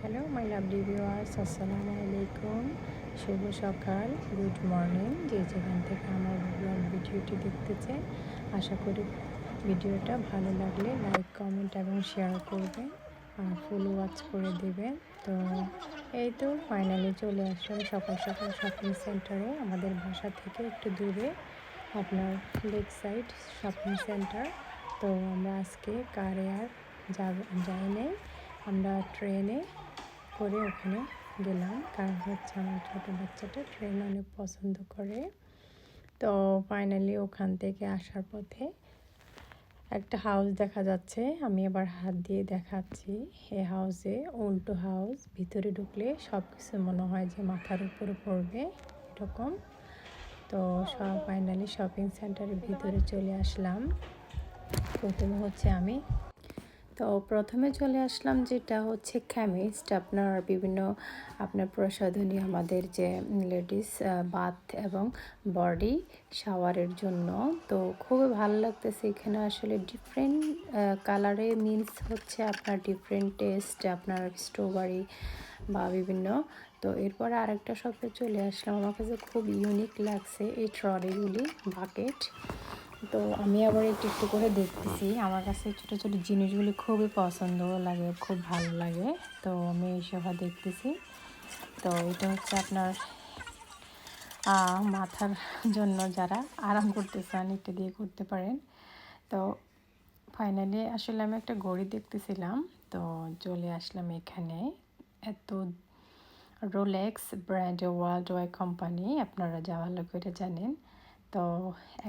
Hello my lovely viewers, আসসালামু আলাইকুম। শুভ সকাল, গুড মর্নিং। যে যেখান থেকে আমার ব্লগ ভিডিওটি দেখতেছে, আশা করি ভিডিওটা ভালো লাগলে লাইক, কমেন্ট এবং শেয়ার করবেন আর ফুল ওয়াচ করে দেবেন। তো এই তো ফাইনালি চলে আসলাম সকাল সকাল শপিং সেন্টারে, আমাদের বাসা থেকে একটু দূরে, আপনার লেক সাইড শপিং সেন্টার। তো আমরা আজকে কারে আর যাই নাই, আমরা ট্রেনে করে ওখানে গেলাম, কারণ হচ্ছে আমার ছোটো বাচ্চাটা ট্রেন অনেক পছন্দ করে। তো ফাইনালি ওখান থেকে আসার পথে একটা হাউস দেখা যাচ্ছে, আমি আবার হাত দিয়ে দেখাচ্ছি। এই হাউসে উল্টো হাউস, ভিতরে ঢুকলে সব কিছু মনে হয় যে মাথার উপরে পড়বে এরকম। তো সব ফাইনালি শপিং সেন্টারের ভিতরে চলে আসলাম। প্রথমে হচ্ছে প্রথমে চলে আসলাম যেটা হচ্ছে কেমিস্ট, আপনার প্রসাধনী, আমাদের যে লেডিস বাথ এবং বডি শাওয়ারের জন্য। তো খুবই ভালো লাগতেছে এখানে, আসলে ডিফারেন্ট কালারে মিন্স হচ্ছে আপনার ডিফারেন্ট টেস্ট, আপনার স্ট্রবেরি বা বিভিন্ন। তো এরপরে আরেকটা শপে চলে আসলাম, আমার কাছে খুব ইউনিক লাগছে এই ট্রলিগুলি, বাকেট। তো আমি আবার একটু একটু করে দেখতেছি, আমার কাছে ছোটো ছোটো জিনিসগুলি খুবই পছন্দ লাগে, খুব ভালো লাগে। তো আমি এইসব দেখতেছি। তো এটা হচ্ছে আপনার মাথার জন্য, যারা আরাম করতে চান এটা দিয়ে করতে পারেন। তো ফাইনালি আসলে আমি একটা ঘড়ি দেখতেছিলাম, তো চলে আসলাম এখানে। এত রোলেক্স ব্র্যান্ডের ওয়ার্ল্ড ওয়াইড কোম্পানি, আপনারা যা ভালো করে জানেন। তো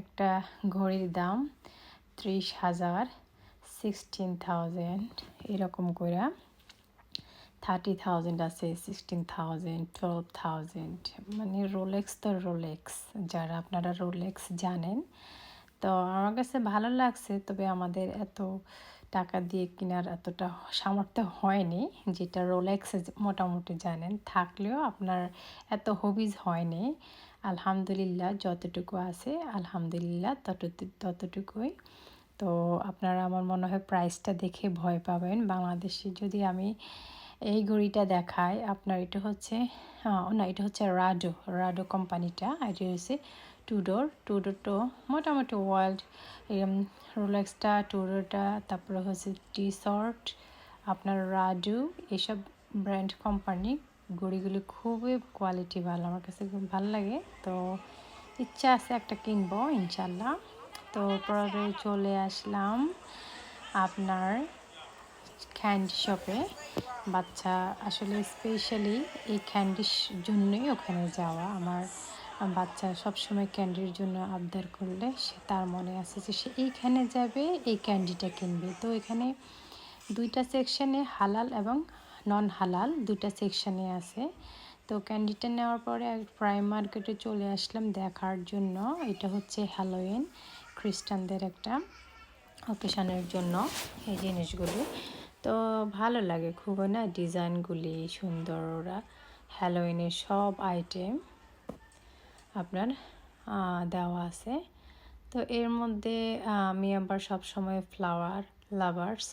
একটা ঘড়ির দাম 30,000, 16,000 এরকম করে, 30,000 আছে, 16,000, 12,000। মানে রোলেক্স তো রোলেক্স, যারা আপনারা রোলেক্স জানেন। তো আমার কাছে ভালো লাগছে, তবে আমাদের এত টাকা দিয়ে কেনার এতটা সামর্থ্য হয়নি, যেটা রোলেক্সে মোটামুটি জানেন, থাকলেও আপনার এত হবিজ হয়নি। আলহামদুলিল্লাহ যতটুকু আছে, আলহামদুলিল্লাহ ততটুকুই। তো আপনারা আমার মনে হয় প্রাইসটা দেখে ভয় পাবেন। বাংলাদেশে যদি আমি এই ঘড়িটা দেখাই আপনার, এটা হচ্ছে এটা হচ্ছে রাডো কোম্পানিটা। এটা হচ্ছে টুডোর তো মোটামুটি ওয়ার্ল্ড, রোলেক্সটা, টুডোরটা, তারপরে হচ্ছে টি শর্ট, আপনার রাডো, এইসব ব্র্যান্ড কোম্পানি ঘড়িগুলি খুবই কোয়ালিটি ভালো, আমার কাছে খুব ভালো লাগে। তো ইচ্ছা আছে একটা কিনবো ইনশাল্লাহ। তো পরে চলে আসলাম আপনার ক্যান্ডি শপে। বাচ্চা আসলে স্পেশালি এই ক্যান্ডির জন্যই ওখানে যাওয়া। আমার বাচ্চা সবসময় ক্যান্ডির জন্য আবদার করলে তার মনে আছে যে সে এইখানে যাবে, এই ক্যান্ডিটা কিনবে। তো এখানে দুইটা সেকশানে, হালাল এবং নন হালাল দুইটা সেকশানে আছে। তো ক্যান্ডিটা নেওয়ার পরে প্রাইম মার্কেটে চলে আসলাম দেখার জন্য। এটা হচ্ছে হ্যালোইন, খ্রিস্টানদের একটা অকেশনের জন্য এই জিনিসগুলি। তো ভালো লাগে খুব, না ডিজাইনগুলি সুন্দর, ওরা হ্যালোইনের সব আইটেম আপনার দেওয়া আছে। তো এর মধ্যে আমি আবার সবসময় ফ্লাওয়ার লাভার্স,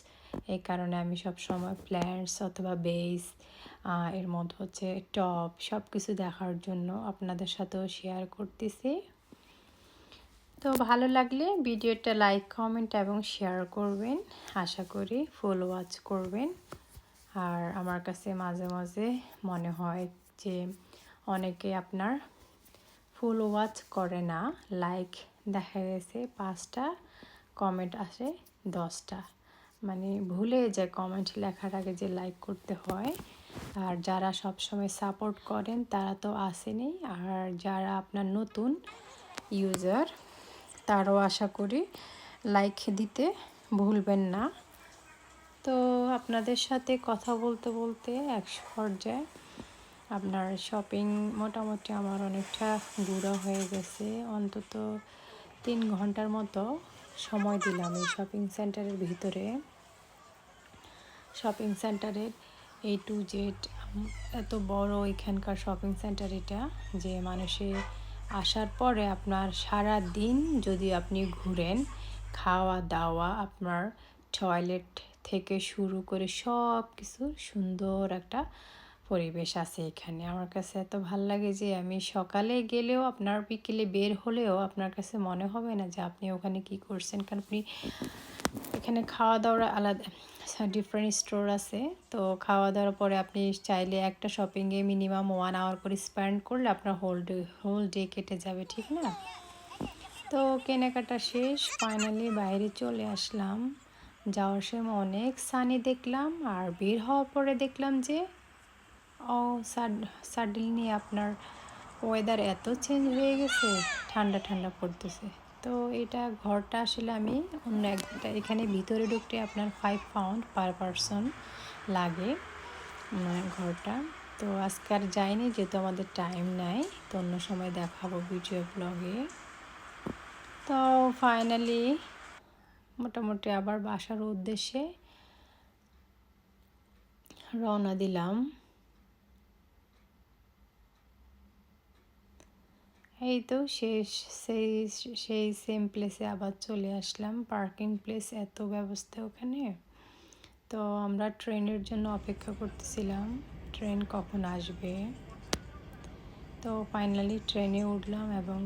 এই কারণে আমি সবসময় প্ল্যান্টস অথবা বেস, এর মধ্যে হচ্ছে টপ, সব কিছু দেখার জন্য আপনাদের সাথেও শেয়ার করতেছি। তো ভালো লাগলে ভিডিওটা লাইক, কমেন্ট এবং শেয়ার করবেন, আশা করি ফুল ওয়াচ করবেন। আর আমার কাছে মাঝে মাঝে মনে হয় যে অনেকে আপনার ফুল ওয়াচ করে না, লাইক দেখা গেছে 5টা, কমেন্ট আসে 10টা, মানে ভুলে যায় কমেন্ট লেখার আগে যে লাইক করতে হয়। আর যারা সব সময় সাপোর্ট করেন তারা তো আসেনি, আর যারা আপনার নতুন ইউজার তারও আশা করি লাইক দিতে ভুলবেন না। তো আপনাদের সাথে কথা বলতে বলতে এক পর্যায়ে আপনার শপিং মোটামুটি আমার অনেকটা ঘোরা হয়ে গেছে, অন্তত 3 ঘন্টার মতো সময় দিলাম এই শপিং সেন্টারের ভিতরে। শপিং সেন্টারের A to Z, এত বড় এখানকার শপিং সেন্টার এটা, যে মানুষে আসার পরে আপনার সারা দিন যদি আপনি ঘুরেন, খাওয়া দাওয়া, আপনার টয়লেট থেকে শুরু করে সব কিছু সুন্দর একটা পরিবেশ আছে এখানে। আমার কাছে এত ভাল লাগে যে আমি সকালে গেলেও আপনার বিকেলে বের হলেও আপনার কাছে মনে হবে না যে আপনি ওখানে কি করছেন, কারণ আপনি এখানে খাওয়া দাওয়ার আলাদা ডিফারেন্ট স্টোর আছে। তো খাওয়া দাওয়ার পরে আপনি চাইলে একটা শপিংয়ে মিনিমাম 1 আওয়ার করে স্পেন্ড করলে আপনার হোল ডে কেটে যাবে, ঠিক না? তো কেনাকাটা শেষ, ফাইনালি বাইরে চলে আসলাম। যাওয়ার সময় অনেক সানি দেখলাম, আর বের হওয়ার পরে দেখলাম যে ও সাডেনলি আপনার ওয়েদার এত চেঞ্জ হয়ে গেছে, ঠান্ডা ঠান্ডা পড়তেছে। তো এটা ঘরটা আসলে আমি অন্য একটা, এখানে ভিতরে ঢুকতে আপনার 5 পাউন্ড পার পারসন লাগে ঘরটা। তো আজকে আর যাইনি যেহেতু আমাদের টাইম নাই, তো অন্য সময় দেখাবো ভিডিও ব্লগে। তো ফাইনালি মোটামুটি আবার বাসার উদ্দেশ্যে রওনা দিলাম। এই তো শেষ, সেই সেই সেম প্লেসে আবার চলে আসলাম। পার্কিং প্লেস এত ব্যবস্থা ওখানে। তো আমরা ট্রেনের জন্য অপেক্ষা করতেছিলাম, ট্রেন কখন আসবে। তো ফাইনালি ট্রেনে উঠলাম এবং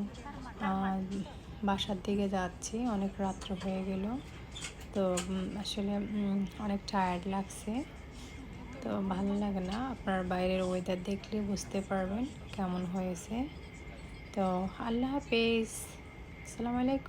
বাসার দিকে যাচ্ছি। অনেক রাত্র হয়ে গেল, তো আসলে অনেক টায়ার্ড লাগছে। তো ভালো লাগে না, আপনার বাইরের ওয়েদার দেখলে বুঝতে পারবেন কেমন হয়েছে। তো আল্লাহ হাফেজ, আসসালামু আলাইকুম।